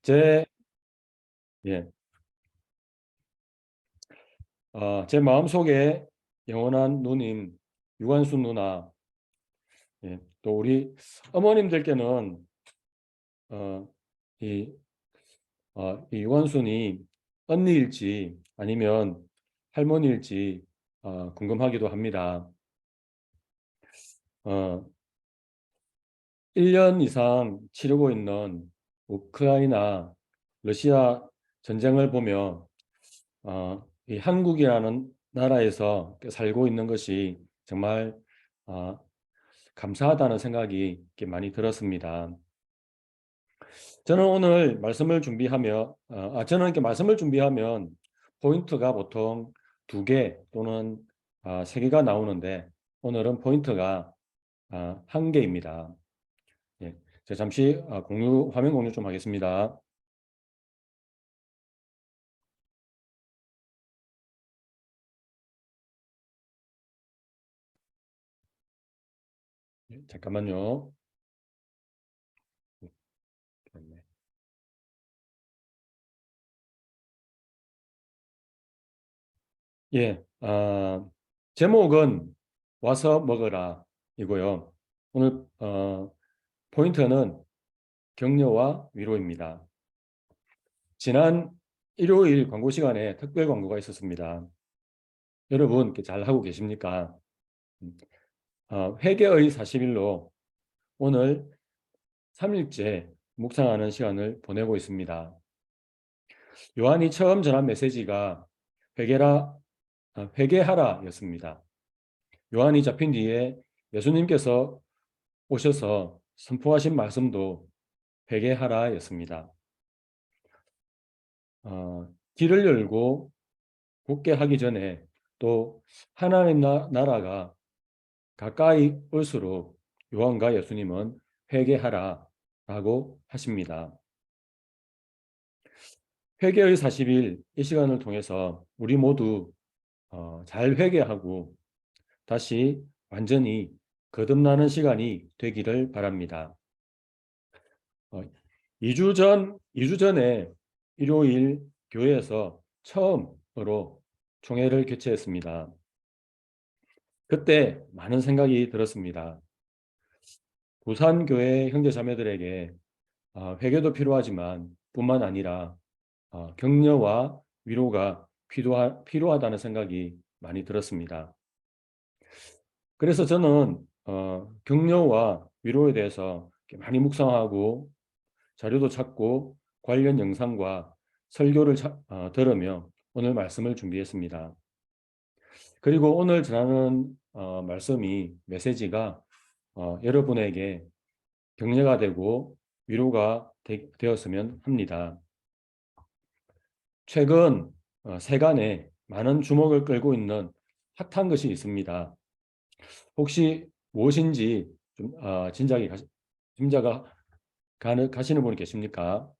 제, 예, 제 마음속에 영원한 누님, 유관순 누나, 또 우리 어머님들께는 어, 이, 이 유관순이 언니일지 아니면 할머니일지 궁금하기도 합니다. 어, 1년 이상 치르고 있는 우크라이나, 러시아 전쟁을 보며 이 한국이라는 나라에서 살고 있는 것이 정말 어, 감사하다는 생각이 이렇게 많이 들었습니다. 저는 오늘 말씀을 준비하며, 저는 이렇게 말씀을 준비하면 포인트가 보통 2개 또는 3개가 나오는데 오늘은 포인트가 1개입니다. 예, 제가 잠시 화면 공유 좀 하겠습니다. 잠깐만요. 네. 예, 제목은 와서 먹어라 이고요. 오늘 포인트는 격려와 위로입니다. 지난 일요일 광고 시간에 특별 광고가 있었습니다. 여러분 잘 하고 계십니까? 음, 회개의 40일로 오늘 3일째 묵상하는 시간을 보내고 있습니다. 요한이 처음 전한 메시지가 회개하라였습니다. 요한이 잡힌 뒤에 예수님께서 오셔서 선포하신 말씀도 회개하라였습니다. 길을 열고 굳게 하기 전에 또 하나님 나라가 가까이 올수록 요한과 예수님은 회개하라라고 하십니다. 회개의 40일 이 시간을 통해서 우리 모두 잘 회개하고 다시 완전히 거듭나는 시간이 되기를 바랍니다. 2주 전에 일요일 교회에서 처음으로 총회를 개최했습니다. 그때 많은 생각이 들었습니다. 부산교회 형제자매들에게 회개도 필요하지만 뿐만 아니라 격려와 위로가 필요하다는 생각이 많이 들었습니다. 그래서 저는 격려와 위로에 대해서 많이 묵상하고 자료도 찾고 관련 영상과 설교를 들으며 오늘 말씀을 준비했습니다. 그리고 오늘 전하는 말씀이 메시지가 여러분에게 격려가 되고 위로가 되었으면 합니다. 최근 세간에 많은 주목을 끌고 있는 핫한 것이 있습니다. 혹시 무엇인지 좀 짐작가 가시는 분이 계십니까?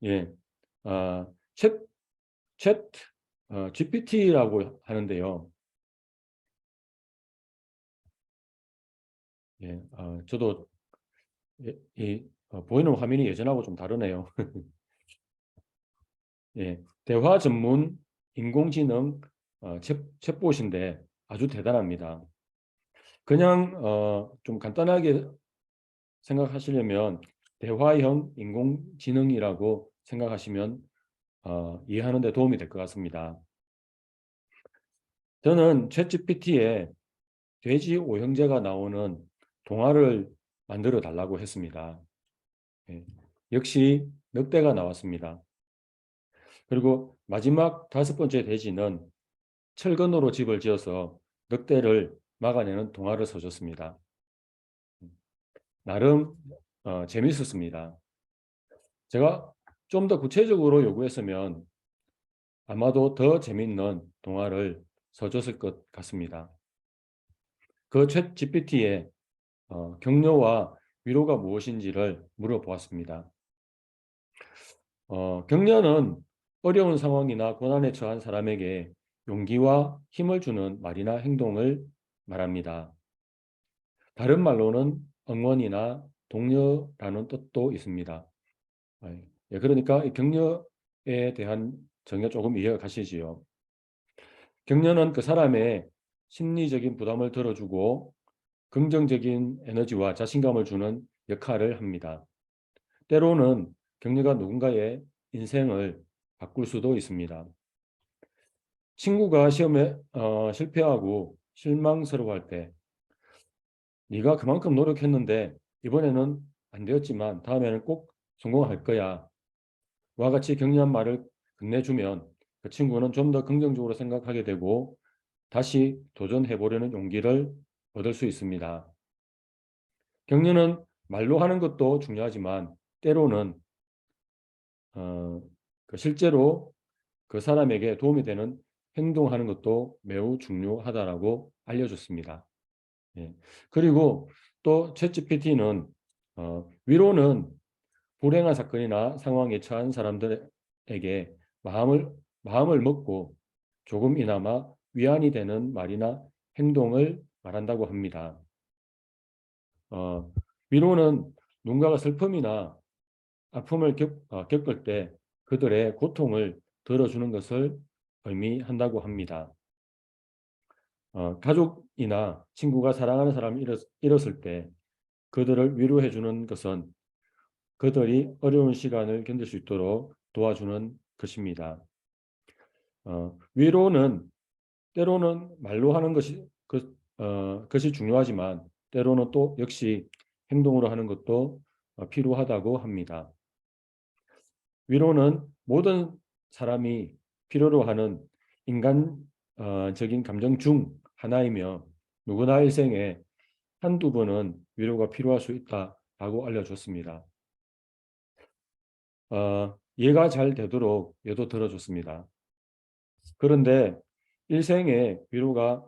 예, 아, 챗, 챗 GPT라고 하는데요. 예, 저도 보이는 화면이 예전하고 좀 다르네요. 예, 대화 전문 인공지능 챗봇인데 아주 대단합니다. 그냥 좀 간단하게 생각하시려면 대화형 인공지능이라고 생각하시면 이해하는 데 도움이 될 것 같습니다. 저는 챗GPT에 돼지 오형제가 나오는 동화를 만들어 달라고 했습니다. 예, 역시 늑대가 나왔습니다. 그리고 마지막 5번째 돼지는 철근으로 집을 지어서 늑대를 막아내는 동화를 써줬습니다. 나름 재밌었습니다. 제가 좀 더 구체적으로 요구했으면 아마도 더 재밌는 동화를 써줬을 것 같습니다. 그 챗 GPT에 격려와 위로가 무엇인지를 물어보았습니다. 격려는 어려운 상황이나 고난에 처한 사람에게 용기와 힘을 주는 말이나 행동을 말합니다. 다른 말로는 응원이나 독려라는 뜻도 있습니다. 예, 그러니까 이 격려에 대한 정의 조금 이해가 가시지요. 격려는 그 사람의 심리적인 부담을 덜어주고 긍정적인 에너지와 자신감을 주는 역할을 합니다. 때로는 격려가 누군가의 인생을 바꿀 수도 있습니다. 친구가 시험에 실패하고 실망스러워할 때 네가 그만큼 노력했는데 이번에는 안 되었지만 다음에는 꼭 성공할 거야 와 같이 격려한 말을 건네주면 그 친구는 좀 더 긍정적으로 생각하게 되고 다시 도전해 보려는 용기를 얻을 수 있습니다. 격려는 말로 하는 것도 중요하지만 때로는 실제로 그 사람에게 도움이 되는 행동하는 것도 매우 중요하다라고 알려줬습니다. 예. 그리고 또 챗GPT는 위로는 불행한 사건이나 상황에 처한 사람들에게 마음을 먹고 조금이나마 위안이 되는 말이나 행동을 말한다고 합니다. 위로는 누군가가 슬픔이나 아픔을 겪을 때 그들의 고통을 들어주는 것을 의미한다고 합니다. 가족이나 친구가 사랑하는 사람을 잃었을 때 그들을 위로해 주는 것은 그들이 어려운 시간을 견딜 수 있도록 도와주는 것입니다. 위로는 때로는 말로 하는 것이 중요하지만 때로는 또 역시 행동으로 하는 것도 필요하다고 합니다. 위로는 모든 사람이 필요로 하는 인간적인 감정 중 하나이며 누구나 일생에 한두 번은 위로가 필요할 수 있다라고 알려줬습니다. 이해가 잘 되도록 예도 들어줬습니다. 그런데 일생에 위로가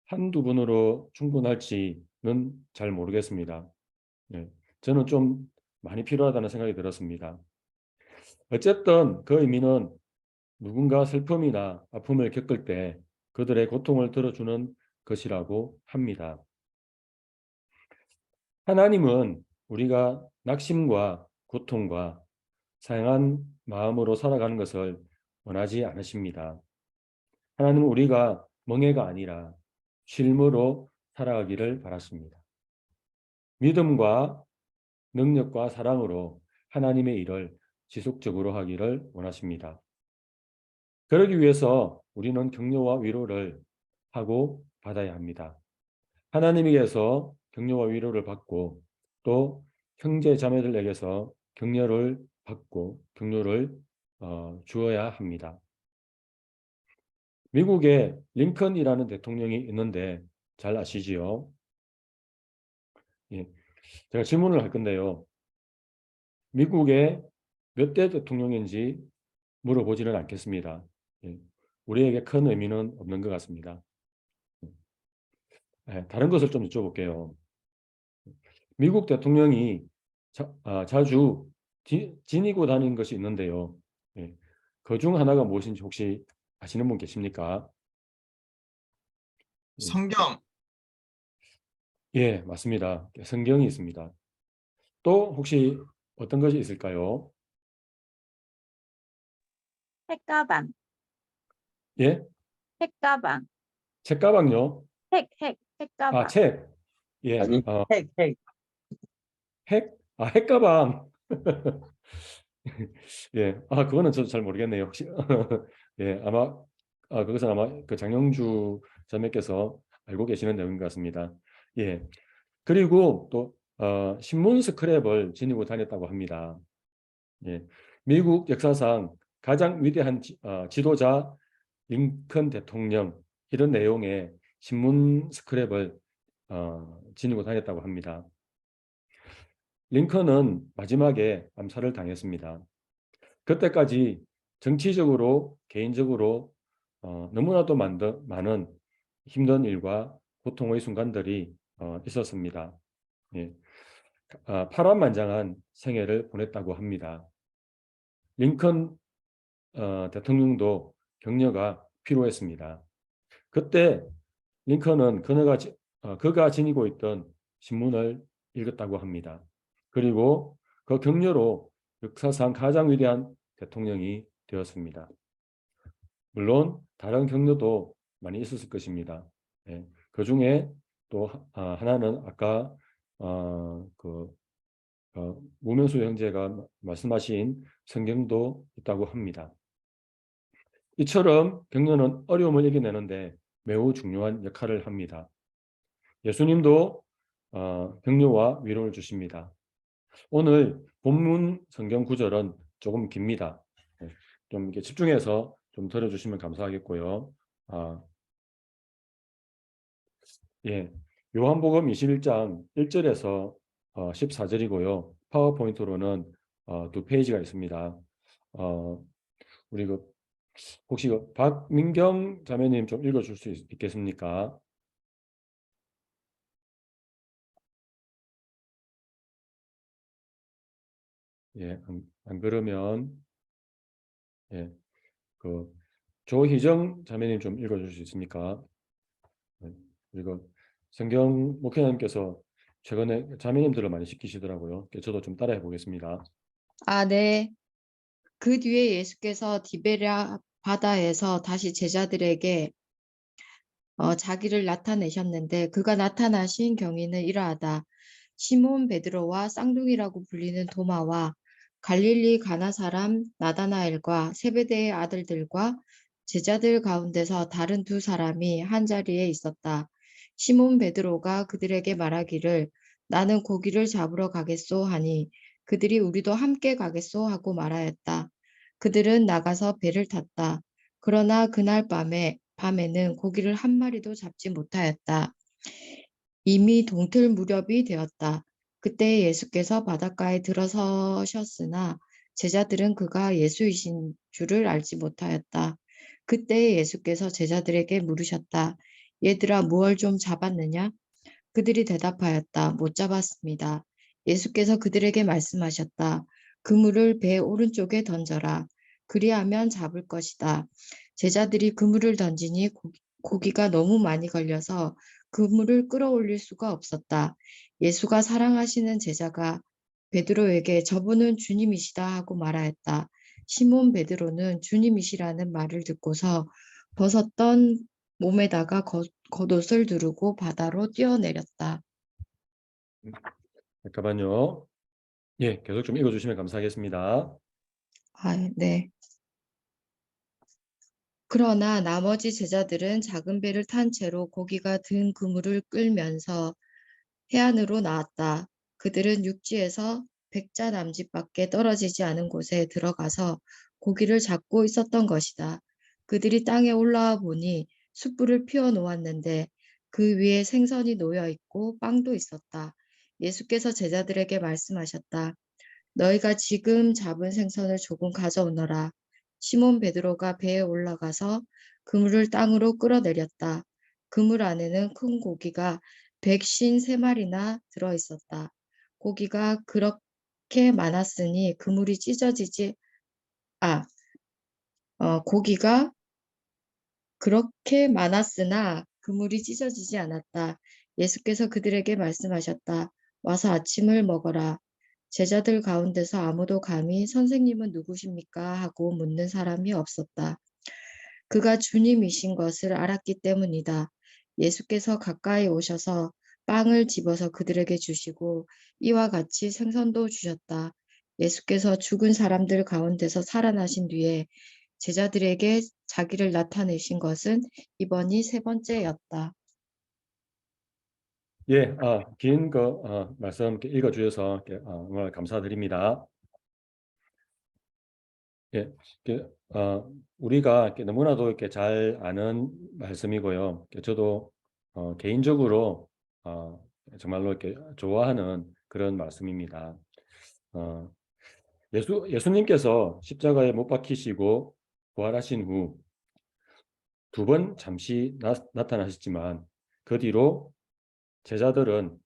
한두 번으로 충분할지는 잘 모르겠습니다. 네, 저는 좀 많이 필요하다는 생각이 들었습니다. 어쨌든 그 의미는 누군가 슬픔이나 아픔을 겪을 때 그들의 고통을 들어주는 것이라고 합니다. 하나님은 우리가 낙심과 고통과 상한 마음으로 살아가는 것을 원하지 않으십니다. 하나님은 우리가 멍해가 아니라 쉼으로 살아가기를 바라십니다. 믿음과 능력과 사랑으로 하나님의 일을 지속적으로 하기를 원하십니다. 그러기 위해서 우리는 격려와 위로를 하고 받아야 합니다. 하나님에게서 격려와 위로를 받고 또 형제 자매들에게서 격려를 받고 격려를 주어야 합니다. 미국에 링컨이라는 대통령이 있는데 잘 아시지요? 예. 제가 질문을 할 건데요. 미국의 몇 대 대통령인지 물어보지는 않겠습니다. 예. 우리에게 큰 의미는 없는 것 같습니다. 예. 다른 것을 좀 여쭤볼게요. 미국 대통령이 자주 지니고 다니는 것이 있는데요. 예. 그 중 하나가 무엇인지 혹시 아시는 분 계십니까? 예. 성경. 예, 맞습니다. 성경이 있습니다. 또 혹시 어떤 것이 있을까요? 책가방, 예? 책가방, 책가방요? 아, 책가방. 책. 예. 아니, 핵. 핵? 아, 핵가방. 예. 아, 그거는 저도 잘 모르겠네요. 혹시. 예, 아마, 그것은 아마 그 장영주 자매께서 알고 계시는 내용인 것 같습니다. 예. 그리고 또, 신문 스크랩을 지니고 다녔다고 합니다. 예. 미국 역사상 가장 위대한 지도자 링컨 대통령, 이런 내용의 신문 스크랩을 지니고 다녔다고 합니다. 링컨은 마지막에 암살을 당했습니다. 그때까지 정치적으로, 개인적으로 너무나도 많은 힘든 일과 고통의 순간들이 있었습니다. 예. 파란만장한 생애를 보냈다고 합니다. 링컨 대통령도 격려가 필요했습니다. 그때 링컨은 그가 지니고 있던 신문을 읽었다고 합니다. 그리고 그 격려로 역사상 가장 위대한 대통령이 되었습니다. 물론 다른 격려도 많이 있었을 것입니다. 예, 그 중에 또 하나는 아까 그 무명수 형제가 말씀하신 성경도 있다고 합니다. 이처럼 격려는 어려움을 이겨내는데 매우 중요한 역할을 합니다. 예수님도 격려와 위로를 주십니다. 오늘 본문 성경 구절은 조금 깁니다. 네, 좀 이렇게 집중해서 좀 들어주시면 감사하겠고요. 예, 요한복음 21장 1절에서 14절이고요. 파워포인트로는 2페이지가 있습니다. 우리 혹시 박민경 자매님 좀 읽어줄 수 있겠습니까? 예, 안 그러면 예, 그 조희정 자매님 좀 읽어줄 수 있습니까? 네, 그리고 성경 목회자님께서 최근에 자매님들을 많이 시키시더라고요. 저도 좀 따라해 보겠습니다. 아, 네. 그 뒤에 예수께서 디베랴 바다에서 다시 제자들에게 자기를 나타내셨는데 그가 나타나신 경위는 이러하다. 시몬 베드로와 쌍둥이라고 불리는 도마와 갈릴리 가나 사람 나다나엘과 세베대의 아들들과 제자들 가운데서 다른 두 사람이 한 자리에 있었다. 시몬 베드로가 그들에게 말하기를 나는 고기를 잡으러 가겠소 하니 그들이 우리도 함께 가겠소 하고 말하였다. 그들은 나가서 배를 탔다. 그러나 그날 밤에는 고기를 한 마리도 잡지 못하였다. 이미 동틀 무렵이 되었다. 그때 예수께서 바닷가에 들어서셨으나 제자들은 그가 예수이신 줄을 알지 못하였다. 그때 예수께서 제자들에게 물으셨다. 얘들아, 무얼 좀 잡았느냐? 그들이 대답하였다. 못 잡았습니다. 예수께서 그들에게 말씀하셨다. 그물을 배 오른쪽에 던져라. 그리하면 잡을 것이다. 제자들이 그물을 던지니 고기가 너무 많이 걸려서 그물을 끌어올릴 수가 없었다. 예수가 사랑하시는 제자가 베드로에게 저분은 주님이시다 하고 말하였다. 시몬 베드로는 주님이시라는 말을 듣고서 벗었던 몸에다가 겉옷을 두르고 바다로 뛰어내렸다. 잠깐만요. 예, 계속 좀 읽어주시면 감사하겠습니다. 아, 네. 그러나 나머지 제자들은 작은 배를 탄 채로 고기가 든 그물을 끌면서 해안으로 나왔다. 그들은 육지에서 100자 남짓밖에 떨어지지 않은 곳에 들어가서 고기를 잡고 있었던 것이다. 그들이 땅에 올라와 보니 숯불을 피워 놓았는데 그 위에 생선이 놓여 있고 빵도 있었다. 예수께서 제자들에게 말씀하셨다. 너희가 지금 잡은 생선을 조금 가져오너라. 시몬 베드로가 배에 올라가서 그물을 땅으로 끌어내렸다. 그물 안에는 큰 고기가 153마리나 들어 있었다. 고기가 그렇게 많았으니 그물이 찢어지지 아, 고기가 그렇게 많았으나 그물이 찢어지지 않았다. 예수께서 그들에게 말씀하셨다. 와서 아침을 먹어라. 제자들 가운데서 아무도 감히 선생님은 누구십니까? 하고 묻는 사람이 없었다. 그가 주님이신 것을 알았기 때문이다. 예수께서 가까이 오셔서 빵을 집어서 그들에게 주시고 이와 같이 생선도 주셨다. 예수께서 죽은 사람들 가운데서 살아나신 뒤에 제자들에게 자기를 나타내신 것은 이번이 세 번째였다. 예, 긴 말씀 이렇게 읽어주셔서 정말 감사드립니다. 예, 우리가 너무나도 이렇게 잘 아는 말씀이고요. 저도 개인적으로 정말로 이렇게 좋아하는 그런 말씀입니다. 어, 예수님께서 십자가에 못 박히시고 부활하신 후 두 번 잠시 나타나셨지만 그 뒤로 제자들은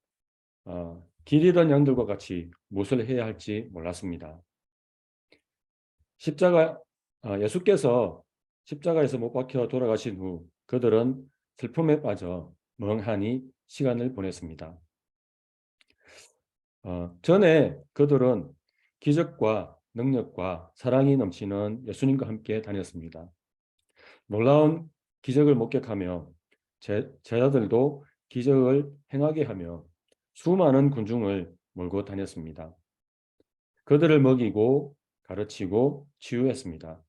길 잃은 양들과 같이 무엇을 해야 할지 몰랐습니다. 예수께서 십자가에서 못 박혀 돌아가신 후 그들은 슬픔에 빠져 멍하니 시간을 보냈습니다. 전에 그들은 기적과 능력과 사랑이 넘치는 예수님과 함께 다녔습니다. 놀라운 기적을 목격하며 제자들도 기적을 행하게 하며 수많은 군중을 몰고 다녔습니다. 그들을 먹이고 가르치고 치유했습니다.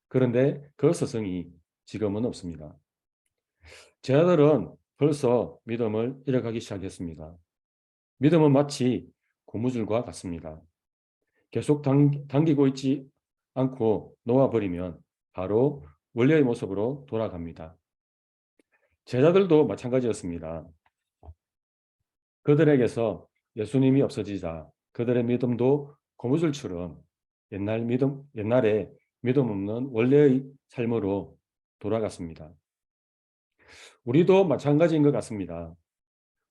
그런데 그 스승이 지금은 없습니다. 제자들은 벌써 믿음을 잃어가기 시작했습니다. 믿음은 마치 고무줄과 같습니다. 계속 당기고 있지 않고 놓아버리면 바로 원래의 모습으로 돌아갑니다. 제자들도 마찬가지였습니다. 그들에게서 예수님이 없어지자 그들의 믿음도 고무줄처럼 옛날에 믿음 없는 원래의 삶으로 돌아갔습니다. 우리도 마찬가지인 것 같습니다.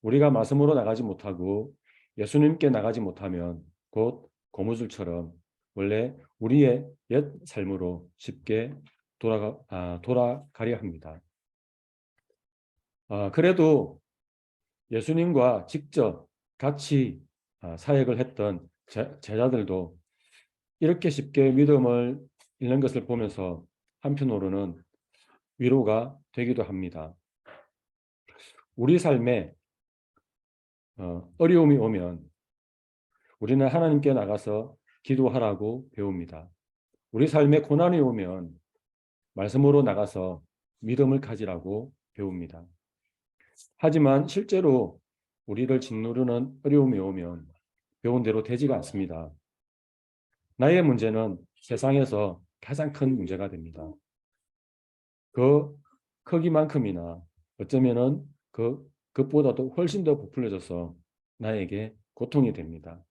우리가 말씀으로 나가지 못하고 예수님께 나가지 못하면 곧 고무줄처럼 원래 우리의 옛 삶으로 쉽게 돌아가려 합니다. 그래도 예수님과 직접 같이 사역을 했던 제자들도 이렇게 쉽게 믿음을 잃는 것을 보면서 한편으로는 위로가 되기도 합니다. 우리 삶에 어려움이 오면 우리는 하나님께 나가서 기도하라고 배웁니다. 우리 삶에 고난이 오면 말씀으로 나가서 믿음을 가지라고 배웁니다. 하지만 실제로 우리를 짓누르는 어려움이 오면 배운 대로 되지가 않습니다. 나의 문제는 세상에서 가장 큰 문제가 됩니다. 그 크기만큼이나 어쩌면은 그것보다도 훨씬 더 부풀려져서 나에게 고통이 됩니다.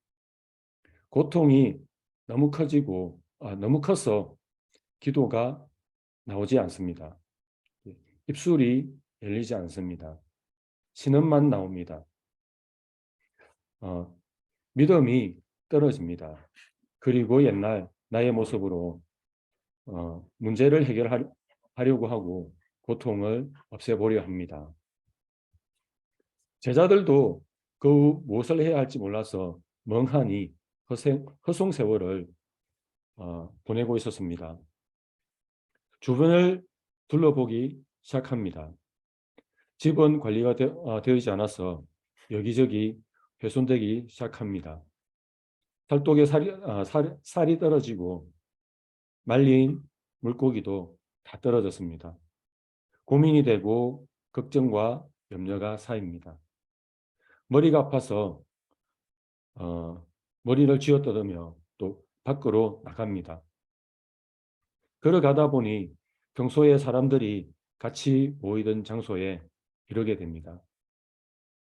고통이 너무 커지고 너무 커서 기도가 나오지 않습니다. 입술이 열리지 않습니다. 신음만 나옵니다. 믿음이 떨어집니다. 그리고 옛날 나의 모습으로 문제를 해결하려고 하고 고통을 없애보려 합니다. 제자들도 그 후 무엇을 해야 할지 몰라서 멍하니 허송 세월을 보내고 있었습니다. 주변을 둘러보기 시작합니다. 집은 관리가 되어있지 않아서 여기저기 훼손되기 시작합니다. 살독에 살이 떨어지고 말린 물고기도 다 떨어졌습니다. 고민이 되고 걱정과 염려가 쌓입니다. 머리가 아파서 머리를 쥐어뜯으며 또 밖으로 나갑니다. 걸어가다 보니 평소에 사람들이 같이 모이던 장소에 이르게 됩니다.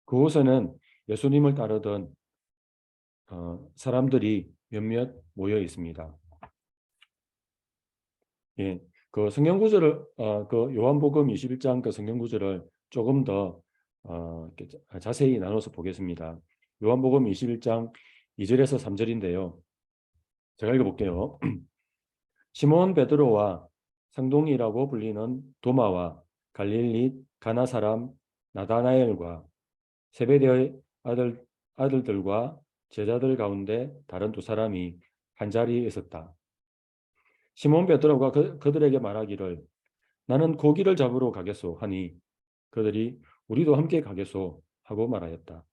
그곳에는 예수님을 따르던 사람들이 몇몇 모여 있습니다. 예, 그 성경 구절을 그 요한복음 21장 그 성경 구절을 조금 더 자세히 나눠서 보겠습니다. 요한복음 21장 2절에서 3절인데요. 제가 읽어볼게요. 시몬 베드로와 상동이라고 불리는 도마와 갈릴리 가나 사람 나다나엘과 세베대의 아들들과 제자들 가운데 다른 두 사람이 한자리에 있었다. 시몬 베드로가 그들에게 말하기를 나는 고기를 잡으러 가겠소 하니 그들이 우리도 함께 가겠소 하고 말하였다.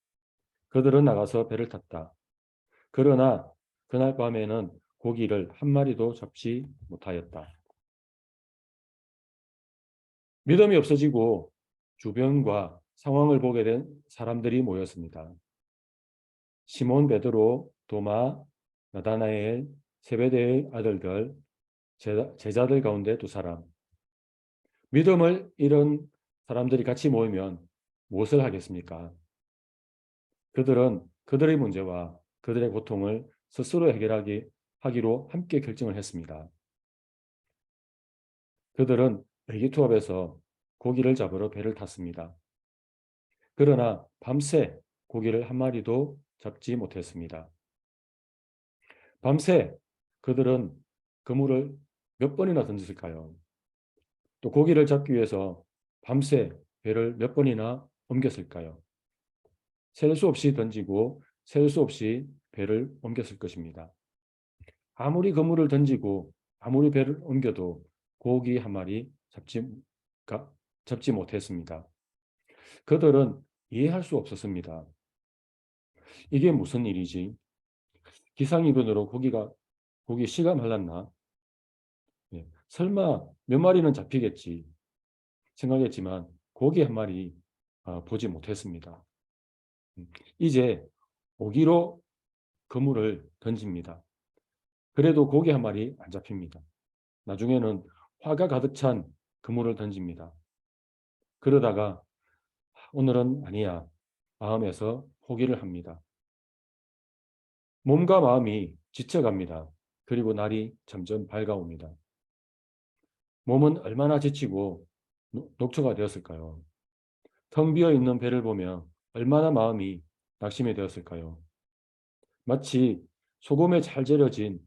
그들은 나가서 배를 탔다. 그러나 그날 밤에는 고기를 한 마리도 잡지 못하였다. 믿음이 없어지고 주변과 상황을 보게 된 사람들이 모였습니다. 시몬 베드로, 도마, 나다나엘, 세베대의 아들들, 제자들 가운데 두 사람. 믿음을 잃은 사람들이 같이 모이면 무엇을 하겠습니까? 그들은 그들의 문제와 그들의 고통을 스스로 하기로 함께 결정을 했습니다. 그들은 의기투합해서 고기를 잡으러 배를 탔습니다. 그러나 밤새 고기를 한 마리도 잡지 못했습니다. 밤새 그들은 그물을 몇 번이나 던졌을까요? 또 고기를 잡기 위해서 밤새 배를 몇 번이나 옮겼을까요? 셀 수 없이 던지고 셀 수 없이 배를 옮겼을 것입니다. 아무리 그물을 던지고 아무리 배를 옮겨도 고기 한 마리 잡지 못했습니다. 그들은 이해할 수 없었습니다. 이게 무슨 일이지? 기상이변으로 고기 씨가 말랐나? 설마 몇 마리는 잡히겠지 생각했지만 고기 한 마리 보지 못했습니다. 이제 고기로 그물을 던집니다. 그래도 고기 한 마리 안 잡힙니다. 나중에는 화가 가득 찬 그물을 던집니다. 그러다가 오늘은 아니야 마음에서 포기를 합니다. 몸과 마음이 지쳐갑니다. 그리고 날이 점점 밝아옵니다. 몸은 얼마나 지치고 녹초가 되었을까요? 텅 비어 있는 배를 보며 얼마나 마음이 낙심이 되었을까요? 마치 소금에 잘 절여진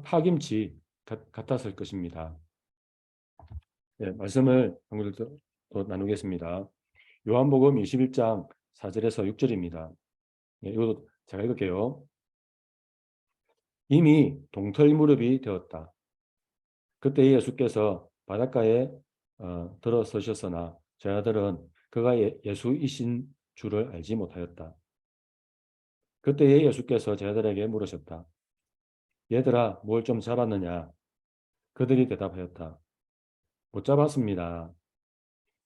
파김치 같았을 것입니다. 네, 말씀을 한번 더 나누겠습니다. 요한복음 21장 4절에서 6절입니다. 네, 이것도 제가 읽을게요. 이미 동털 무렵이 되었다. 그때 예수께서 바닷가에 들어서셨으나 제자들은 그가 예수이신 줄을 알지 못하였다. 그때 예수께서 제자들에게 물으셨다. 얘들아, 뭘 좀 잡았느냐? 그들이 대답하였다. 못 잡았습니다.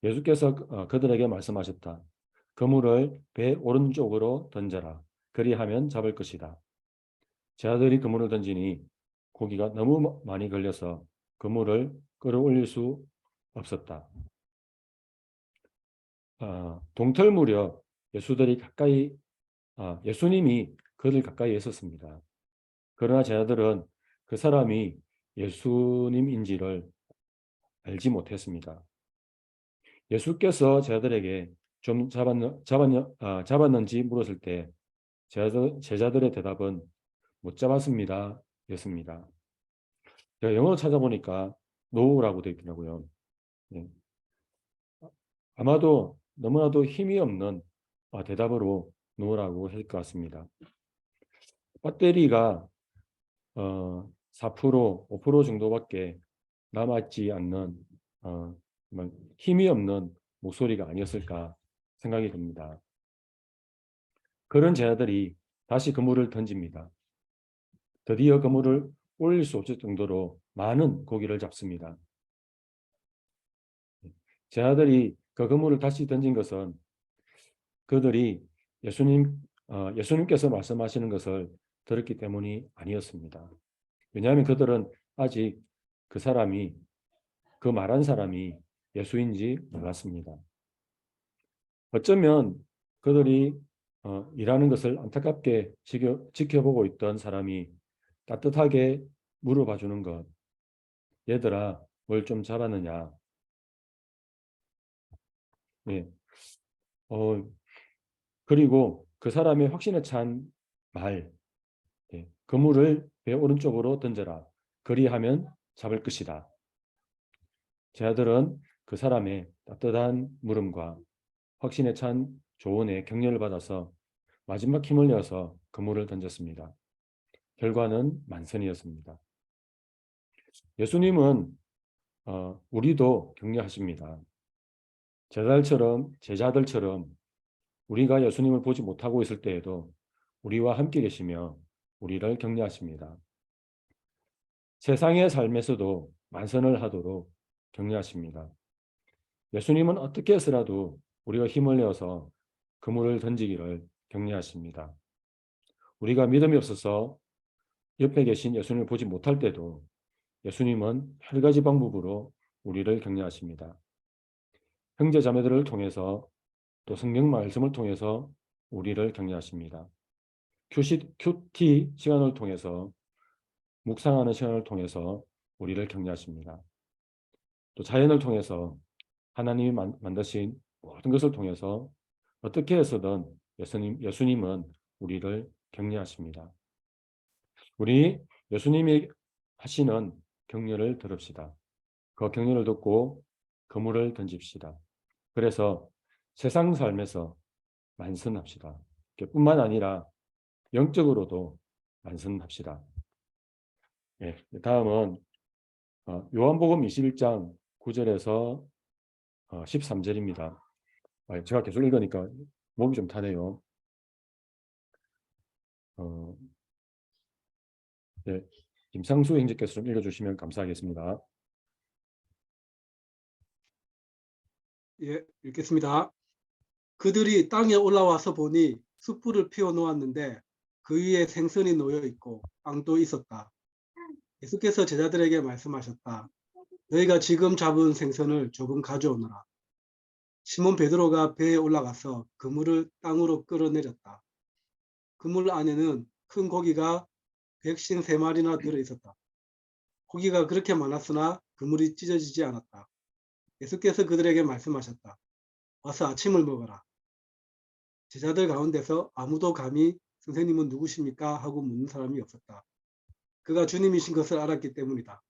예수께서 그들에게 말씀하셨다. 그물을 배 오른쪽으로 던져라. 그리하면 잡을 것이다. 제자들이 그물을 던지니 고기가 너무 많이 걸려서 그물을 끌어올릴 수 없었다. 동틀 무렵 예수님이 그들 가까이 있었습니다. 그러나 제자들은 그 사람이 예수님인지를 알지 못했습니다. 예수께서 제자들에게 좀 잡았는지 물었을 때 제자들의 대답은 못 잡았습니다. 였습니다. 제가 영어로 찾아보니까 no라고 되어 있더라고요. 네. 아마도 너무나도 힘이 없는 대답으로 no라고 했을 것 같습니다. 배터리가 4%, 5% 정도밖에 남아있지 않는 힘이 없는 목소리가 아니었을까 생각이 듭니다. 그런 제자들이 다시 그물을 던집니다. 드디어 그물을 올릴 수 없을 정도로 많은 고기를 잡습니다. 제자들이 그 그물을 다시 던진 것은 그들이 예수님께서 말씀하시는 것을 들었기 때문이 아니었습니다. 왜냐하면 그들은 아직 그 말한 사람이 예수인지 몰랐습니다. 어쩌면 그들이 일하는 것을 안타깝게 지켜보고 있던 사람이 따뜻하게 물어봐 주는 것. 얘들아, 뭘 좀 잡았느냐? 예. 그리고 그 사람의 확신에 찬 말. 예. 그물을 배 오른쪽으로 던져라. 그리하면 잡을 것이다. 제자들은 그 사람의 따뜻한 물음과 확신에 찬 조언에 격려를 받아서 마지막 힘을 내어서 그물을 던졌습니다. 결과는 만선이었습니다. 예수님은 우리도 격려하십니다. 제자들처럼 우리가 예수님을 보지 못하고 있을 때에도 우리와 함께 계시며 우리를 격려하십니다. 세상의 삶에서도 만선을 하도록 격려하십니다. 예수님은 어떻게 해서라도 우리가 힘을 내어서 그물을 던지기를 격려하십니다. 우리가 믿음이 없어서 옆에 계신 예수님을 보지 못할 때도 예수님은 여러 가지 방법으로 우리를 격려하십니다. 형제 자매들을 통해서 또 성경 말씀을 통해서 우리를 격려하십니다. 큐티 시간을 통해서 묵상하는 시간을 통해서 우리를 격려하십니다. 또 자연을 통해서 하나님이 만드신 모든 것을 통해서 어떻게 해서든 예수님은 우리를 격려하십니다. 우리 예수님이 하시는 격려를 들읍시다. 그 격려를 듣고 그물을 던집시다. 그래서 세상 삶에서 만선합시다. 뿐만 아니라 영적으로도 완성합시다. 예, 다음은 요한복음 21장 9절에서 13절입니다. 제가 계속 읽으니까 목이 좀 타네요. 네, 김상수 행제께서 좀 읽어주시면 감사하겠습니다. 예, 읽겠습니다. 그들이 땅에 올라와서 보니 숯불을 피워 놓았는데 그 위에 생선이 놓여 있고 빵도 있었다. 예수께서 제자들에게 말씀하셨다. 너희가 지금 잡은 생선을 조금 가져오너라. 시몬 베드로가 배에 올라가서 그물을 땅으로 끌어내렸다. 그물 안에는 큰 고기가 153마리나 들어 있었다. 고기가 그렇게 많았으나 그물이 찢어지지 않았다. 예수께서 그들에게 말씀하셨다. 와서 아침을 먹어라. 제자들 가운데서 아무도 감히 선생님은 누구십니까? 하고 묻는 사람이 없었다. 그가 주님이신 것을 알았기 때문이다.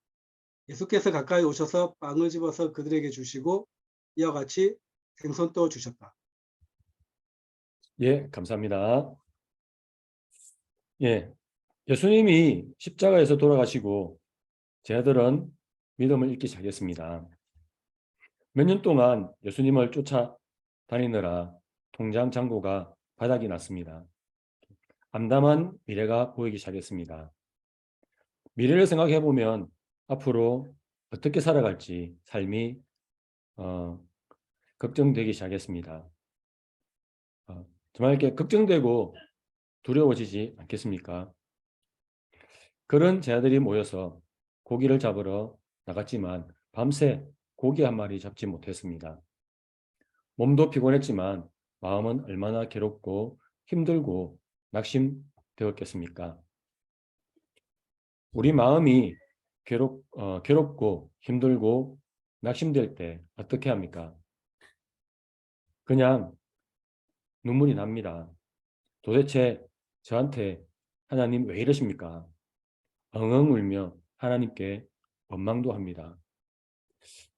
예수께서 가까이 오셔서 빵을 집어서 그들에게 주시고 이와 같이 생선도 주셨다. 예, 감사합니다. 예, 예수님이 십자가에서 돌아가시고 제자들은 믿음을 잃기 시작했습니다. 몇 년 동안 예수님을 쫓아다니느라 통장 잔고가 바닥이 났습니다. 암담한 미래가 보이기 시작했습니다. 미래를 생각해 보면 앞으로 어떻게 살아갈지 삶이 걱정되기 시작했습니다. 정말 이렇게 걱정되고 두려워지지 않겠습니까? 그런 제자들이 모여서 고기를 잡으러 나갔지만 밤새 고기 한 마리 잡지 못했습니다. 몸도 피곤했지만 마음은 얼마나 괴롭고 힘들고 낙심되었겠습니까? 우리 마음이 괴롭고 힘들고 낙심될 때 어떻게 합니까? 그냥 눈물이 납니다. 도대체 저한테 하나님 왜 이러십니까? 엉엉 울며 하나님께 원망도 합니다.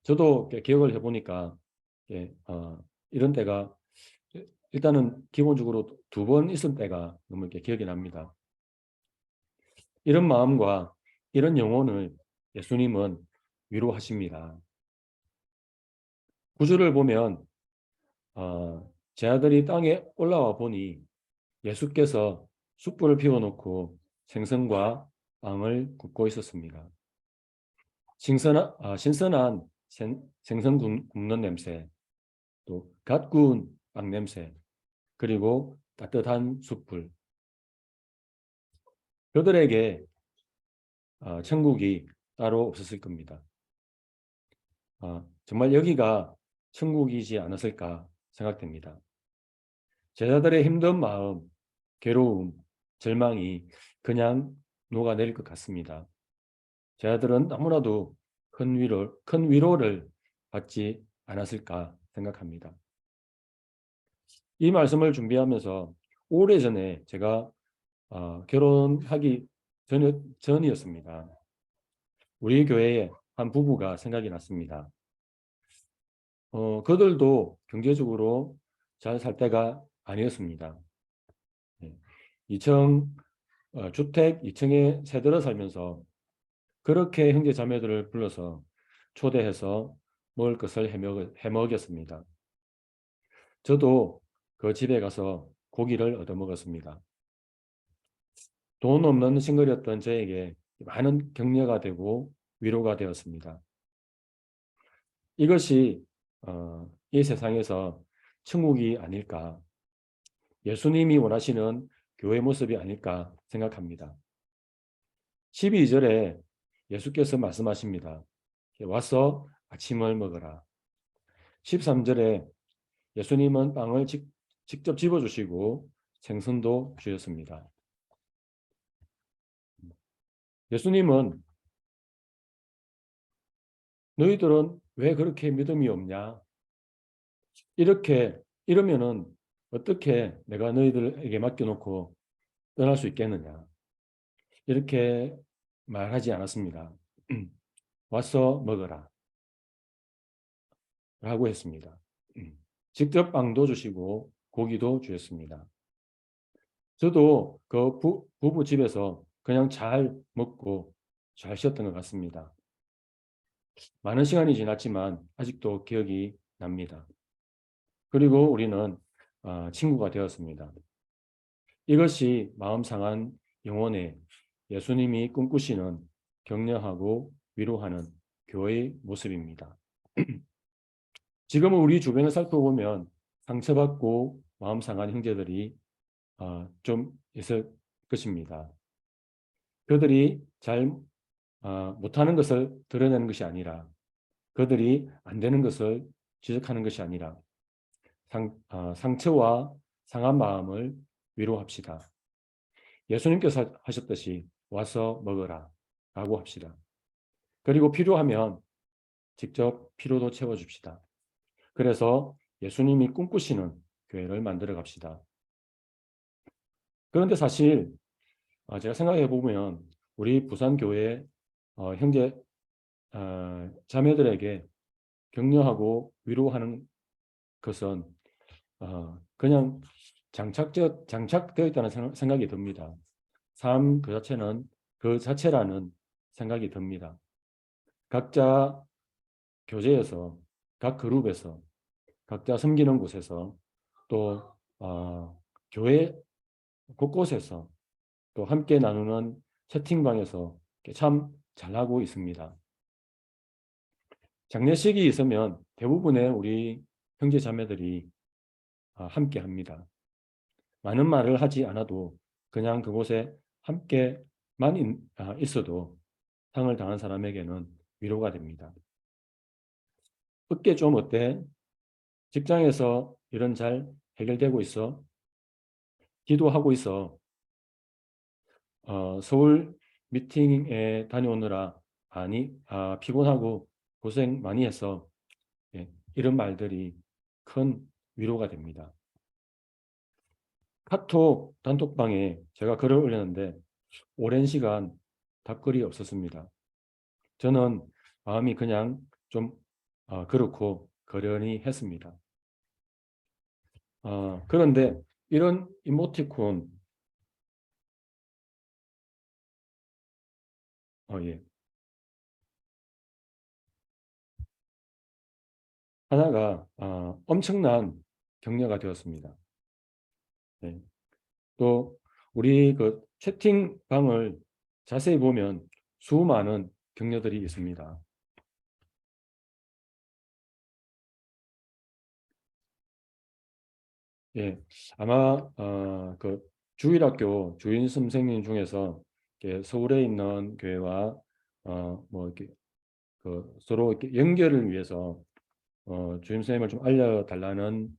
저도 기억을 해보니까 이런 때가 일단은 기본적으로 2번 있을 때가 너무 이렇게 기억이 납니다. 이런 마음과 이런 영혼을 예수님은 위로하십니다. 구절을 보면 제 아들이 땅에 올라와 보니 예수께서 숯불을 피워놓고 생선과 빵을 굽고 있었습니다. 신선한 생선 굽는 냄새, 또 갓 구운 빵 냄새, 그리고 따뜻한 숯불. 그들에게 천국이 따로 없었을 겁니다. 정말 여기가 천국이지 않았을까 생각됩니다. 제자들의 힘든 마음, 괴로움, 절망이 그냥 녹아내릴 것 같습니다. 제자들은 너무나도 큰 위로를 받지 않았을까 생각합니다. 이 말씀을 준비하면서 오래전에 제가 결혼하기 전이었습니다. 우리 교회에 한 부부가 생각이 났습니다. 그들도 경제적으로 잘 살 때가 아니었습니다. 2층, 주택 2층에 새들어 살면서 그렇게 형제 자매들을 불러서 초대해서 먹을 것을 해먹였습니다. 저도 그 집에 가서 고기를 얻어먹었습니다. 돈 없는 싱글이었던 저에게 많은 격려가 되고 위로가 되었습니다. 이것이 이 세상에서 천국이 아닐까, 예수님이 원하시는 교회 모습이 아닐까 생각합니다. 12절에 예수께서 말씀하십니다. 와서 아침을 먹어라. 13절에 예수님은 빵을 직접 집어주시고 생선도 주셨습니다. 예수님은 너희들은 왜 그렇게 믿음이 없냐? 이러면은 어떻게 내가 너희들에게 맡겨놓고 떠날 수 있겠느냐? 이렇게 말하지 않았습니다. 와서 먹어라 라고 했습니다. 직접 빵도 주시고 고기도 주셨습니다. 저도 그 부부 집에서 그냥 잘 먹고 잘 쉬었던 것 같습니다. 많은 시간이 지났지만 아직도 기억이 납니다. 그리고 우리는 친구가 되었습니다. 이것이 마음 상한 영혼에 예수님이 꿈꾸시는 격려하고 위로하는 교회의 모습입니다. 지금은 우리 주변을 살펴보면 상처받고 마음 상한 형제들이 좀 있을 것입니다. 그들이 잘 못하는 것을 드러내는 것이 아니라, 그들이 안 되는 것을 지적하는 것이 아니라 상처와 상한 마음을 위로합시다. 예수님께서 하셨듯이 와서 먹어라 라고 합시다. 그리고 필요하면 직접 피로도 채워줍시다. 그래서 예수님이 꿈꾸시는 교회를 만들어 갑시다. 그런데 사실 제가 생각해 보면 우리 부산교회 형제 자매들에게 격려하고 위로하는 것은 그냥 장착되어 있다는 생각이 듭니다. 삶 그 자체라는 생각이 듭니다. 각자 교제에서, 각 그룹에서, 각자 섬기는 곳에서, 또 교회 곳곳에서, 또 함께 나누는 채팅방에서 참 잘하고 있습니다. 장례식이 있으면 대부분의 우리 형제 자매들이 함께 합니다. 많은 말을 하지 않아도 그냥 그곳에 함께만 있어도 상을 당한 사람에게는 위로가 됩니다. 어깨 좀 어때? 직장에서 일은 잘 해결되고 있어? 기도하고 있어? 서울 미팅에 다녀오느라 피곤하고 고생 많이 했어. 예, 이런 말들이 큰 위로가 됩니다. 카톡 단톡방에 제가 글을 올렸는데 오랜 시간 답글이 없었습니다. 저는 마음이 그냥 좀 그렇고 거련히 했습니다. 그런데 이런 이모티콘 예. 하나가 엄청난 격려가 되었습니다. 네. 또 우리 그 채팅방을 자세히 보면 수많은 격려들이 있습니다. 예, 아마 그 주일학교 주임 선생님 중에서 이렇게 서울에 있는 교회와 뭐 이렇게 그 서로 이렇게 연결을 위해서 주임 선생님을 좀 알려달라는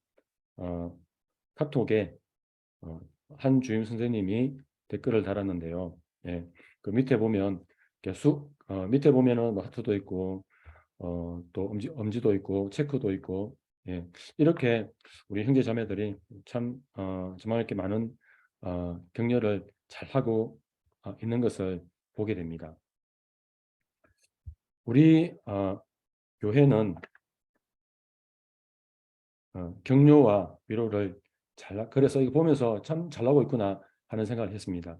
카톡에 한 주임 선생님이 댓글을 달았는데요. 예, 그 밑에 보면 밑에 보면은 뭐 하트도 있고 또 엄지도 있고 체크도 있고 예, 이렇게 우리 형제 자매들이 참 정말 이렇게 많은 격려를 잘 하고 있는 것을 보게 됩니다. 우리 교회는 격려와 위로를 그래서 이거 보면서 참 잘하고 있구나 하는 생각을 했습니다.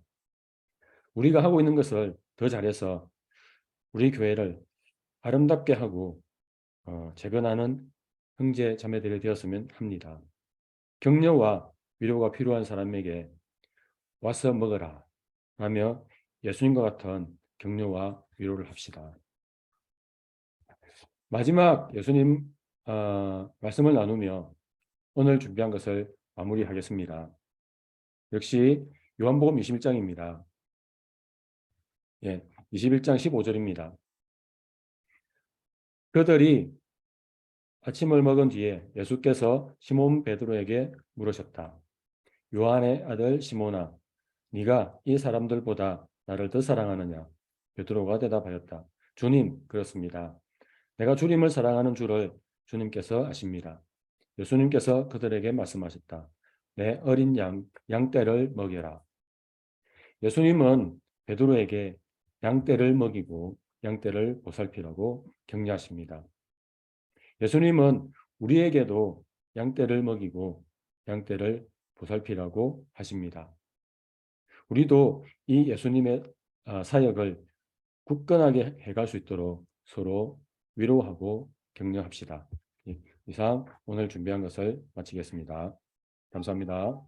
우리가 하고 있는 것을 더 잘해서 우리 교회를 아름답게 하고 재건하는 형제 자매들이 되었으면 합니다. 격려와 위로가 필요한 사람에게 와서 먹어라 하며 예수님과 같은 격려와 위로를 합시다. 마지막 예수님 말씀을 나누며 오늘 준비한 것을 마무리하겠습니다. 역시 요한복음 21장입니다. 예, 21장 15절입니다. 그들이 아침을 먹은 뒤에 예수께서 시몬 베드로에게 물으셨다. 요한의 아들 시몬아, 네가 이 사람들보다 나를 더 사랑하느냐? 베드로가 대답하였다. 주님, 그렇습니다. 내가 주님을 사랑하는 줄을 주님께서 아십니다. 예수님께서 그들에게 말씀하셨다. 내 어린 양떼를 먹여라. 예수님은 베드로에게 양떼를 먹이고 양떼를 보살피라고 격려하십니다. 예수님은 우리에게도 양떼를 먹이고 양떼를 보살피라고 하십니다. 우리도 이 예수님의 사역을 굳건하게 해갈 수 있도록 서로 위로하고 격려합시다. 이상 오늘 준비한 것을 마치겠습니다. 감사합니다.